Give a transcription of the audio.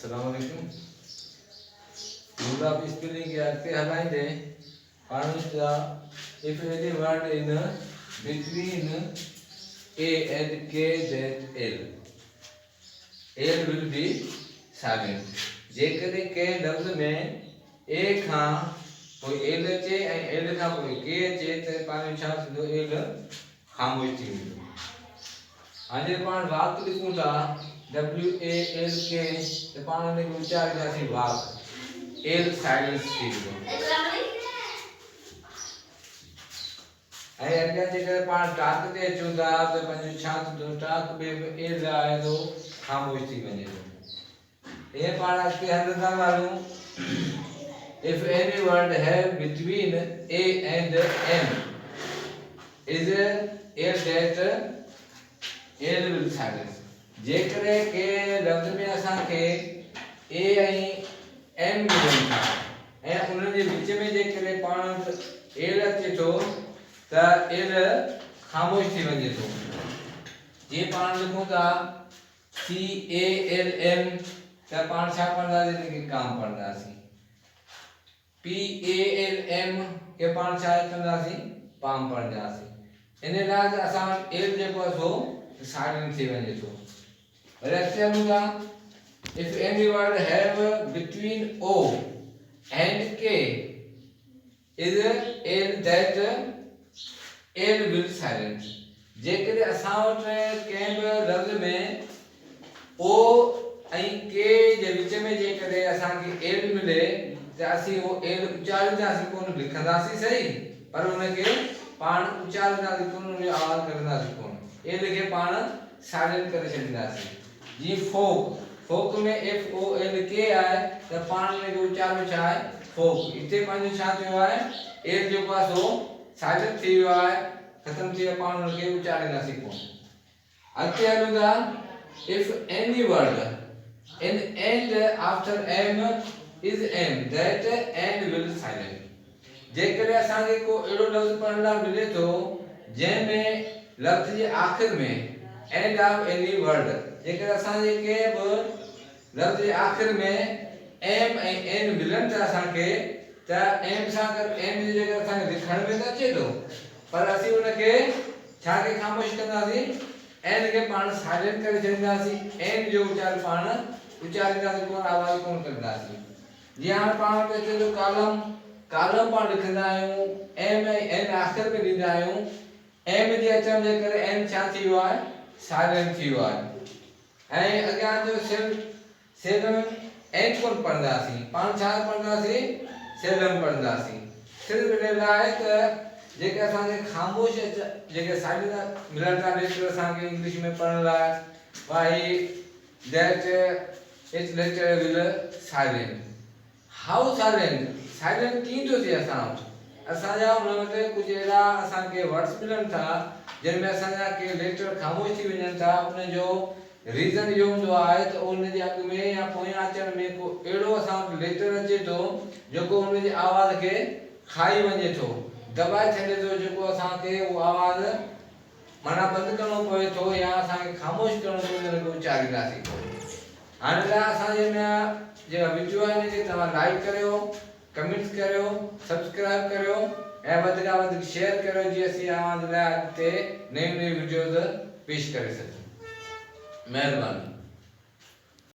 अस्सलाम वालेकुम। आप स्पेलिंग के अॻिते हलाईंदे पाण जा if any word in between a and k then l will be silent। जेकॾहिं कंहिं लफ़्ज़ में a खां कोई l अचे ऐं l खां कोई k अचे त पाण छा थींदो l ख़ामोश थी वेंदो। हाणे पाण वाक लिखूं था WALK त पाण हुन खे उचारींदासीं वाक l साइलेंस थी वेंदो। ऐं अॻियां जेकर पाण टाक ते अचूं था त पंहिंजो छा थींदो टाक में बि l आहे तो ख़ामोश थी वञे थो। ये पाण अॻिते हलंदा वञूं। If any word have between a and m is a that l will silence। जेकॾहिं के लफ़्ज़ में असांखे a ऐं m मिलनि था ऐं उन्हनि जे विच में जेकॾहिं पाण l अचे थो त l ख़ामोश थी वञे थो। जीअं पाण लिखूं था CALM त पाण छा पढ़ंदासीं हिनखे काम पढ़ंदासीं। PALM के पाण छा कंदासीं पाम पढ़ंदासीं। इन लाइ असां वटि l जेको आहे सो साइलेंट थी वञे थो। वरी अॻिते हलूं था। If any word have between O and K is l that l will silent। जेकॾहिं असां वटि कंहिं बि लफ़्ज़ में O ऐं K जे विच में जेकॾहिं असांखे l मिले त असीं उहो l उचारींदासीं कोन लिखंदासीं सही पर उनखे पाण उचारींदासीं कोन उनजो आवाज़ कढंदासीं कोन l खे पाण साइलेंट करे छॾींदासीं। जीअं फोक में FOLK आहे त पाण उनखे उचारो छा आहे फोक। हिते पंहिंजो छा थियो आहे l जेको आहे सो साइलेंट थी वियो आहे ख़तम थी वियो पाण उनखे उचारींदासीं कोन। अॻिते हलूं था। If any word in and after m is m that n will silent। जेकॾहिं असांखे को अहिड़ो लफ़्ज़ पढ़ण लाइ मिले थो जंहिंमें लफ़्ज़ जे आख़िर में end of any word जेकॾहिं असांजे कंहिं बि लफ़्ज़ जे आख़िर में m ऐं n मिलनि था असांखे त m सां गॾु m जी जॻह असांखे लिखण में त अचे थो पर असीं उनखे छा खे ख़ामोश कंदासीं n खे पाण साइलेंट करे छॾींदासीं। n जो उचार पाण उचारींदासीं कोन आवाज़ कोन कंदासीं। जीअं हाणे पाण वटि अचे थो कालम पाण लिखंदा आहियूं m ऐं n आख़िर में ॾींदा आहियूं m जे अचण जे करे n छा थी वियो आहे साइलेंट थी वियो आहे। ऐं अॻियां जो सेलम n कोन पढ़ंदासीं पाण छा पढ़ंदासीं सेलम पढ़ंदासीं सिर्फ़ु इन लाइ त जेके असांखे ख़ामोश जेके साइलेंट मिलनि था लेटर असांखे इंग्लिश में पढ़ण लाइ why that its letter will silent. How silent कीअं थो थिए असां वटि असांजा उन वटि कुझु अहिड़ा असांखे वर्ड्स मिलनि था जिन में असांजा के लेटर ख़ामोश थी वञनि था। उनजो रीज़न इहो हूंदो आहे त उनजे अॻु में या पोयां अचण में को अहिड़ो असां वटि लेटर अचे थो जेको उनजी आवाज़ खे खाई वञे थो दबाए छॾे थो जेको असांखे उहो आवाज़ माना बंदि करिणो पवे थो या असांखे ख़ामोश करिणो पवे उनखे उचारींदासीं। हाणे लाइ असांजे हिन जेका वीडियो आहे इनखे तव्हां लाइक करियो कमेंट्स करियो सब्सक्राइब करियो ऐं वधि खां वधीक शेयर करियो जीअं असीं अव्हां जे लाइ अॻिते नयूं वीडियोज़ पेश करे सघूं। महिरबानी।